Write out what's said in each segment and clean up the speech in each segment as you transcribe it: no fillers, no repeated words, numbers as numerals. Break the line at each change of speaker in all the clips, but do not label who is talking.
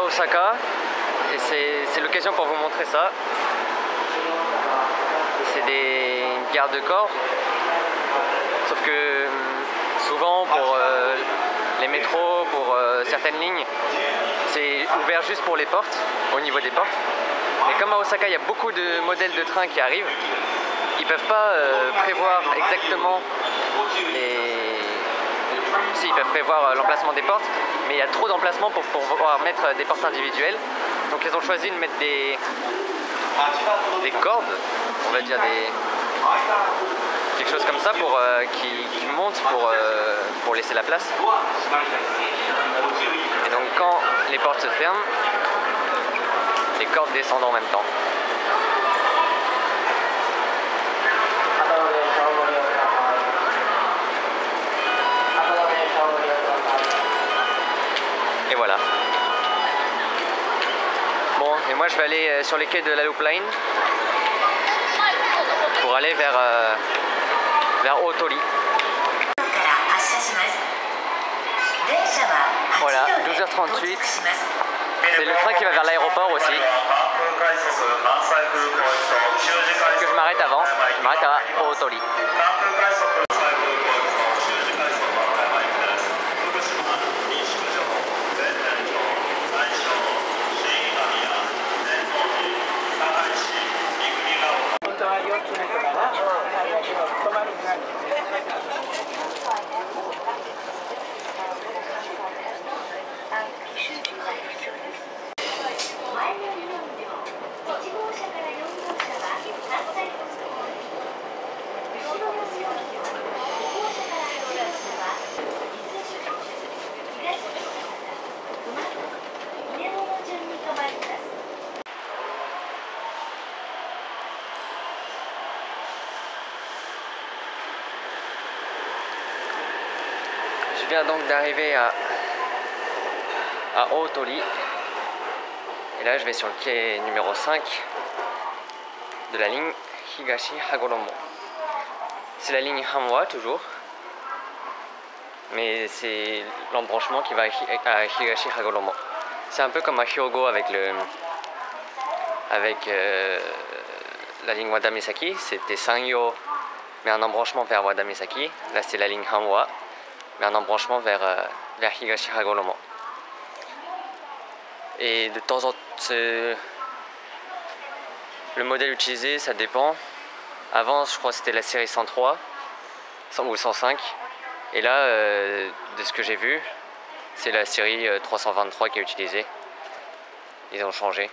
Osaka et c'est l'occasion pour vous montrer ça. C'est des gares de corps, sauf que souvent pour les métros, pour certaines lignes, c'est ouvert juste pour les portes, au niveau des portes. Mais comme à Osaka il y a beaucoup de modèles de trains qui arrivent, ils ne peuvent pas prévoir exactement Si, ils peuvent prévoir l'emplacement des portes, mais il y a trop d'emplacements pour pouvoir mettre des portes individuelles. Donc ils ont choisi de mettre des cordes, on va dire quelque chose comme ça pour qui montent pour laisser la place. Et donc quand les portes se ferment, les cordes descendent en même temps. Et voilà. Bon, et moi je vais aller sur les quais de la Loop Line pour aller vers Otori. Voilà, 12h38. C'est le train qui va vers l'aéroport aussi. Que je m'arrête avant. Je m'arrête à Otori. Je viens donc d'arriver à Otori et là je vais sur le quai numéro 5 de la ligne Higashi Hagoromo. C'est la ligne Hanwa toujours, mais c'est l'embranchement qui va à Higashi Hagoromo. C'est un peu comme à Hyogo avec la ligne Wadamisaki, c'était Sangyo mais un embranchement vers Wadamisaki. Là c'est la ligne Hanwa mais un embranchement vers Higashi Hagoromo. Et de temps en temps, le modèle utilisé, ça dépend. Avant, je crois que c'était la série 103 ou 105. Et là, de ce que j'ai vu, c'est la série 323 qui est utilisée. Ils ont changé.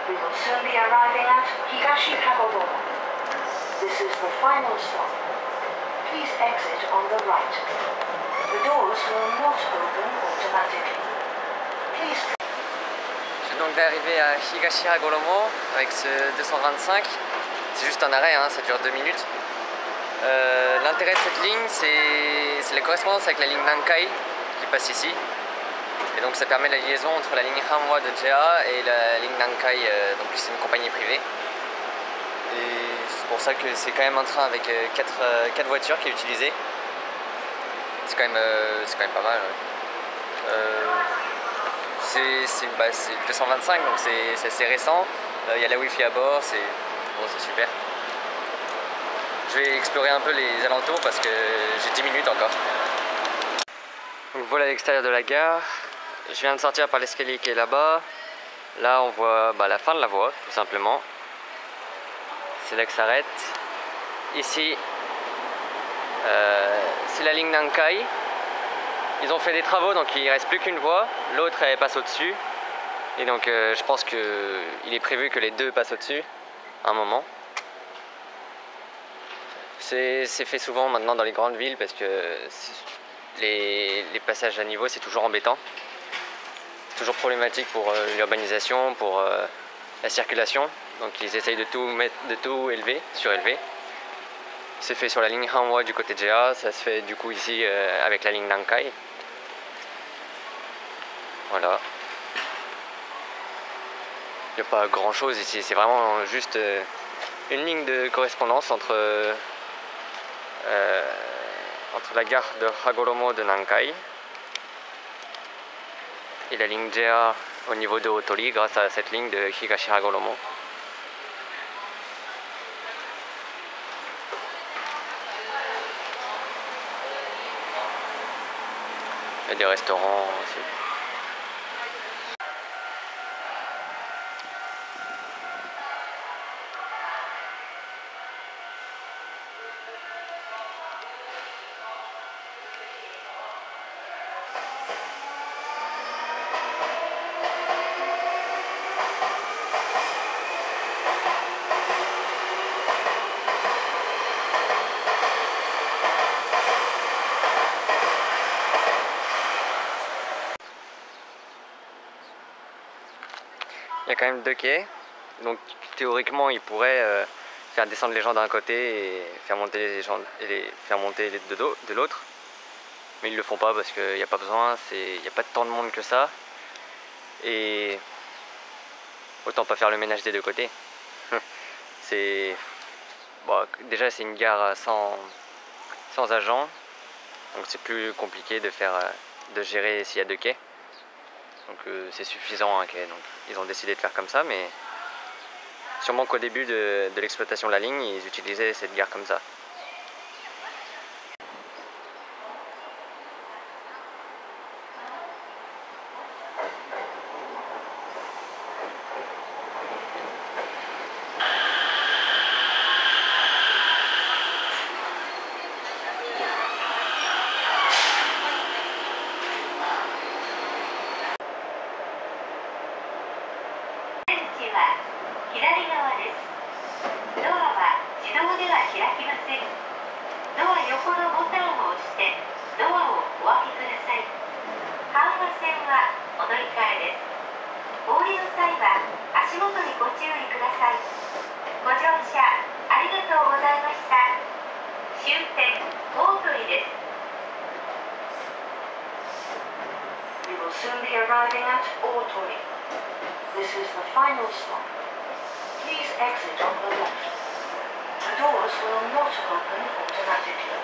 We will soon be arriving at Higashi Hagoromo. This is the final stop. Please exit on the right. The doors will not open automatically. Please.
Je viens donc d'arriver à Higashi Hagoromo avec ce 225. C'est juste un arrêt, hein, ça dure 2 minutes. L'intérêt de cette ligne, c'est la correspondance avec la ligne Nankai qui passe ici. Et donc ça permet la liaison entre la ligne Hanwa de JA et la ligne Nankai, donc c'est une compagnie privée. Et c'est pour ça que c'est quand même un train avec 4 voitures qui est utilisé. C'est quand même pas mal. c'est le 225, donc c'est assez récent. Il y a la Wi-Fi à bord, c'est super. Je vais explorer un peu les alentours parce que j'ai 10 minutes encore. Donc voilà l'extérieur de la gare. Je viens de sortir par l'escalier qui est là-bas. Là on voit la fin de la voie, tout simplement. C'est là que ça s'arrête. Ici, c'est la ligne Nankai. Ils ont fait des travaux, donc il ne reste plus qu'une voie. L'autre elle passe au-dessus. Et donc je pense qu'il est prévu que les deux passent au-dessus à un moment. C'est fait souvent maintenant dans les grandes villes parce que les passages à niveau c'est toujours embêtant. C'est toujours problématique pour l'urbanisation, pour la circulation. Donc ils essayent de tout surélever. C'est fait sur la ligne Hanwha du côté de GA, ça se fait du coup ici avec la ligne Nankai. Voilà. Il n'y a pas grand chose ici, c'est vraiment juste une ligne de correspondance entre la gare de Hagoromo de Nankai et la ligne JR au niveau de Otori grâce à cette ligne de Higashi Hagoromo. Il y a des restaurants aussi. Il y a quand même deux quais, donc théoriquement ils pourraient faire descendre les gens d'un côté et faire monter les gens de l'autre, mais ils ne le font pas parce qu'il n'y a pas besoin, il n'y a pas tant de monde que ça, et autant pas faire le ménage des deux côtés. Déjà c'est une gare sans agents, donc c'est plus compliqué de gérer s'il y a deux quais. Donc c'est suffisant un quai, donc ils ont décidé de faire comme ça, mais sûrement qu'au début de l'exploitation de la ligne, ils utilisaient cette gare comme ça.
We will soon be arriving at Otori. This is the final stop. Please exit on the left. The doors will not open automatically.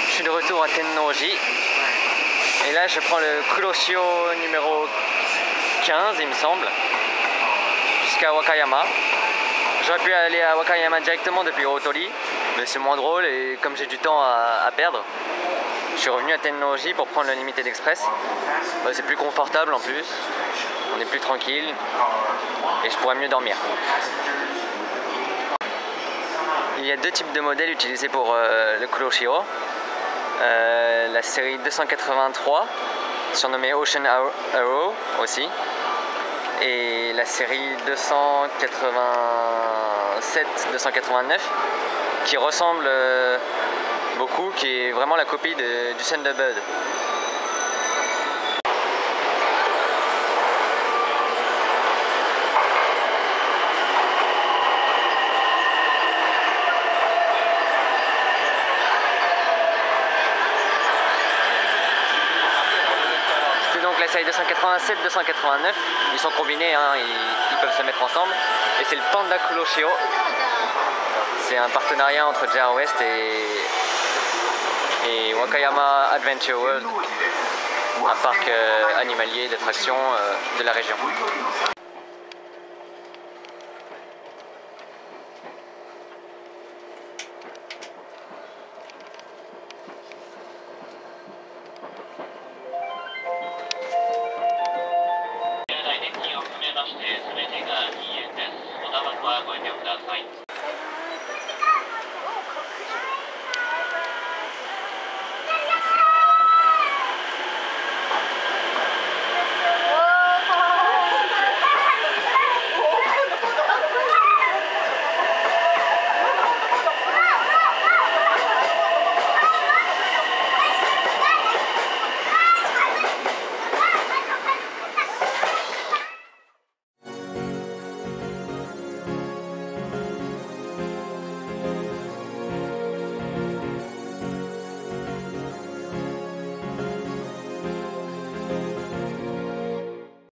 Je suis de retour à Tennoji et là je prends le Kuroshio numéro 15 il me semble jusqu'à Wakayama. J'aurais pu aller à Wakayama directement depuis Otori, mais c'est moins drôle et comme j'ai du temps à perdre, je suis revenu à Tennoji pour prendre le Limited Express. C'est plus confortable en plus. on est plus tranquille et je pourrais mieux dormir. Il y a deux types de modèles utilisés pour le Kuroshio. La série 283, surnommée Ocean Arrow aussi, et la série 287-289 qui ressemble beaucoup, qui est vraiment la copie du Thunderbird. Donc la série 287-289, ils sont combinés, hein, ils peuvent se mettre ensemble. Et c'est le Panda Kuroshio. C'est un partenariat entre JR West et Wakayama Adventure World, un parc animalier d'attractions de la région.